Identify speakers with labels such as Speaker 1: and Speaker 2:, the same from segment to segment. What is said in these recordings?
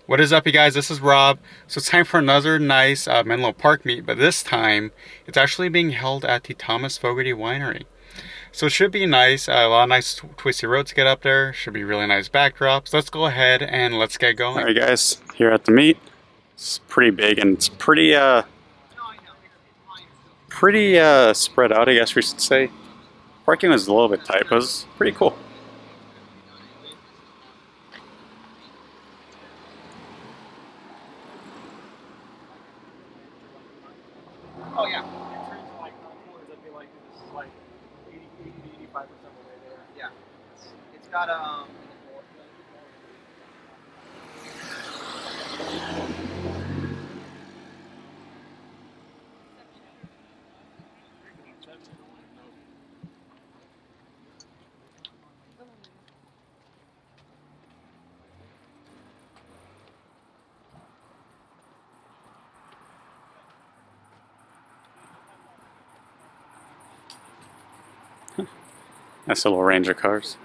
Speaker 1: What is up, you guys? This is Rob. So it's time for another nice Menlo Park meet, but this time it's actually being held at the Thomas Fogarty Winery. So it should be nice. A lot of nice twisty roads to get up there. Should be really nice backdrops. Let's go ahead and let's get going. All right, guys. Here at the meet, it's pretty big and it's pretty spread out, I guess we should say. Parking was a little bit tight, but it was pretty cool.
Speaker 2: Oh yeah. In terms of like corners, I feel like this is like 80 to 85% of the way there. Yeah. It's got
Speaker 1: Nice little range of cars.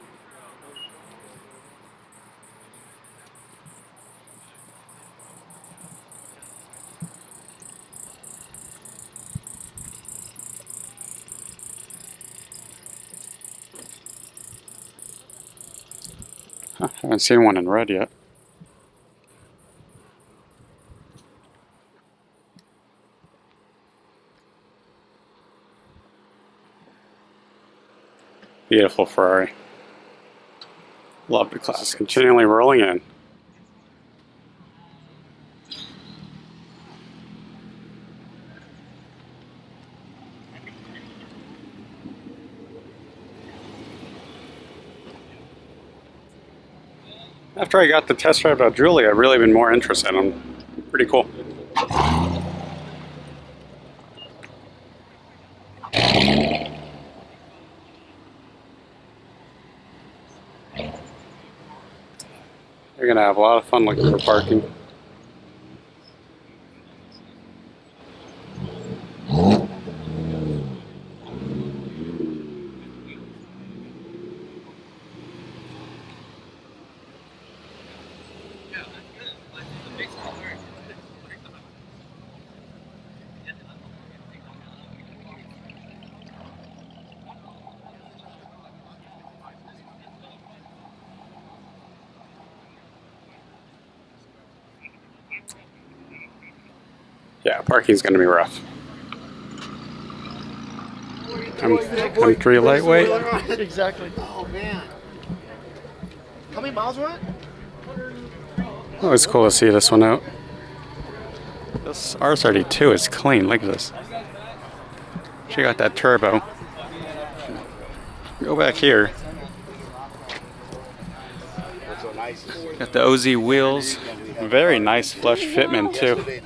Speaker 1: Huh, haven't seen one in red yet. Beautiful Ferrari. Love the class. Continually rolling in. After I got the test drive of Julie, I've really been more interested in them. Pretty cool. You're gonna have a lot of fun looking for parking. Yeah, parking's gonna be rough. M3 lightweight.
Speaker 2: Exactly. Oh man. How many miles were it?
Speaker 1: Oh, it's cool to see this one out. This R32 is clean. Look at this. She got that turbo. Go back here. Got the OZ wheels. Very nice flush fitment too.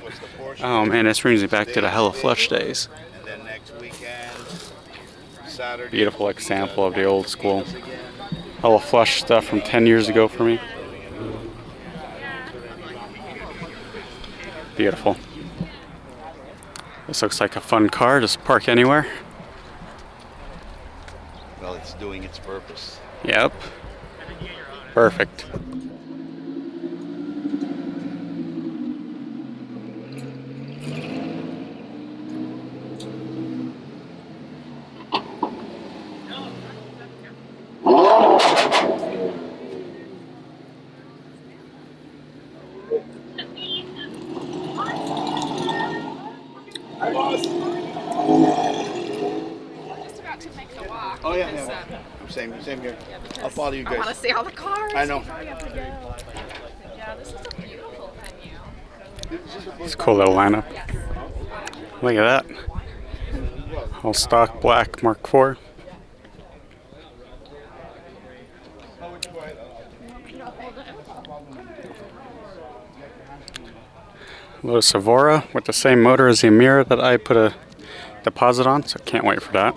Speaker 1: Oh man, this brings me back to the hella flush days. Beautiful example of the old school hella flush stuff from 10 years ago for me. Beautiful. This looks like a fun car, just park anywhere.
Speaker 3: Well, it's doing its purpose.
Speaker 1: Yep. Perfect.
Speaker 3: Oh yeah. Same here. I'll follow you guys.
Speaker 4: I want to see all the cars.
Speaker 3: I know.
Speaker 4: Yeah, this is a beautiful venue.
Speaker 1: It's a cool little lineup. Look at that. All stock black Mark IV. Lotus Evora with the same motor as the Amira that I put a deposit on, so can't wait for that.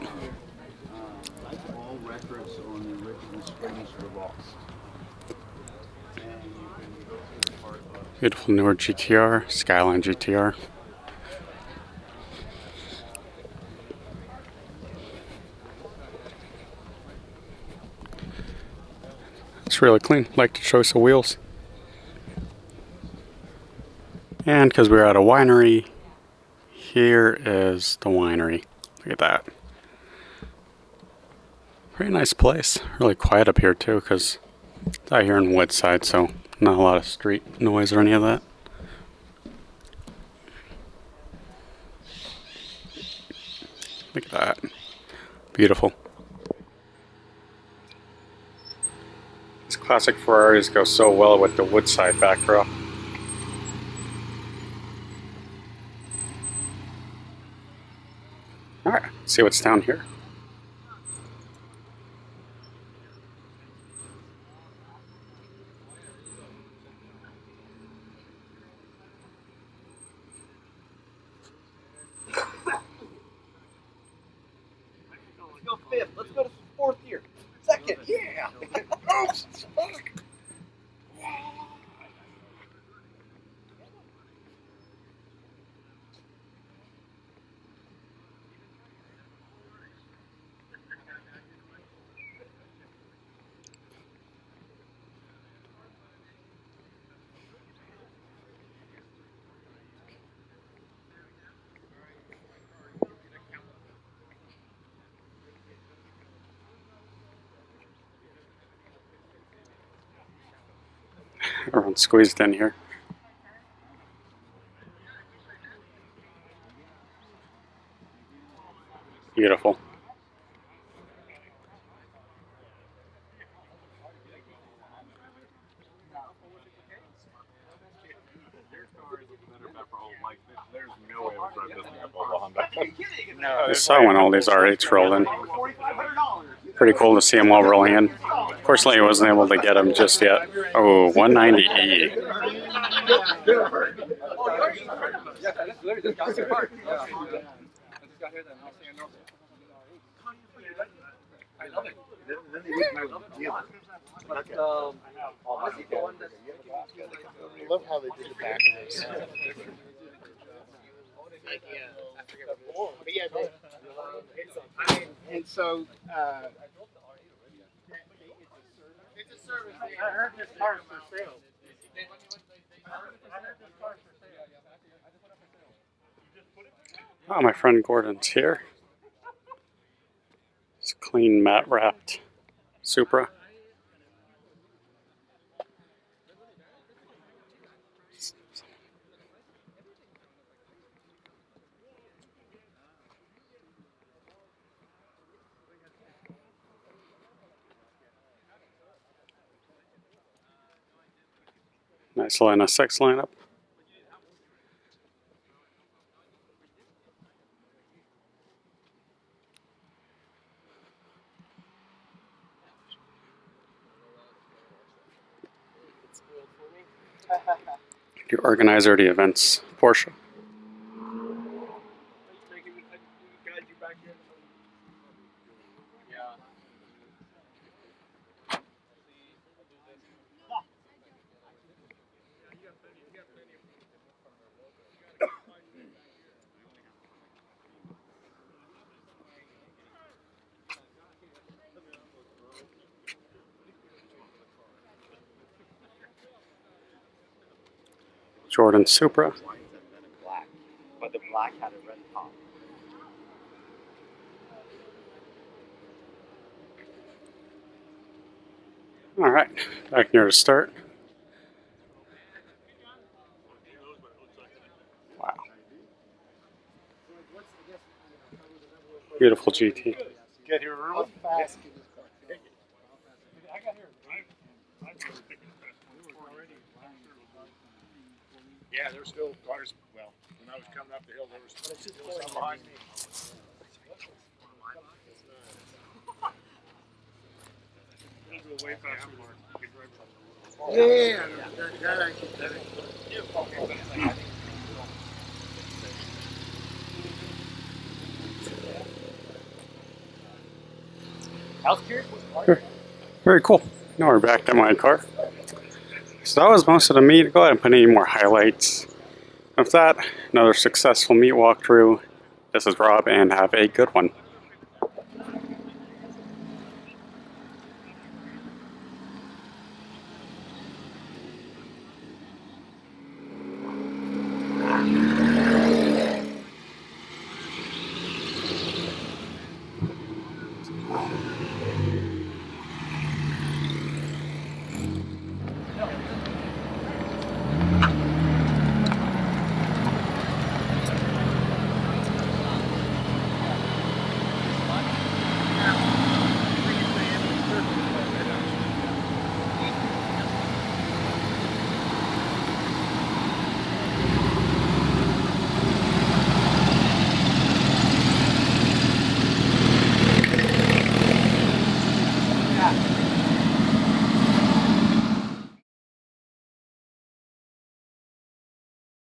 Speaker 1: Beautiful newer GTR, Skyline GTR. It's really clean. Like the choice of wheels. And because we're at a winery, here is the winery. Look at that. Pretty nice place. Really quiet up here too, because it's out here in Woodside, so not a lot of street noise or any of that. Look at that. Beautiful. These classic Ferraris go so well with the Woodside backdrop. Alright, let's see what's down here.
Speaker 3: Let's go fifth. Let's go to fourth here. Second. Yeah. Oops. Fuck.
Speaker 1: Everyone's squeezed in here. Beautiful. I saw when all these R8s rolled in. Pretty cool to see them all rolling in. Fortunately, I wasn't able to get them just yet. Oh, 190E.
Speaker 3: I love how they did the back of this. And so, it's a service. I heard this car's for sale.
Speaker 1: Oh, my friend Gordon's here. It's a clean matte wrapped Supra. Nice little NSX lineup. You organizer the events, Porsche. Jordan Supra.
Speaker 3: Black, but the black had a red top.
Speaker 1: All right, back near to start. Wow. Beautiful GT.
Speaker 3: Get here early. Fast. Yeah, there's still cars. Well, when I was coming up the hill, there was still some behind me. Yeah, that I can.
Speaker 1: Very cool. Now we're back to my car. So that was most of the meet. Go ahead and put any more highlights of that. Another successful meet walkthrough. This is Rob, and have a good one.
Speaker 3: Yeah.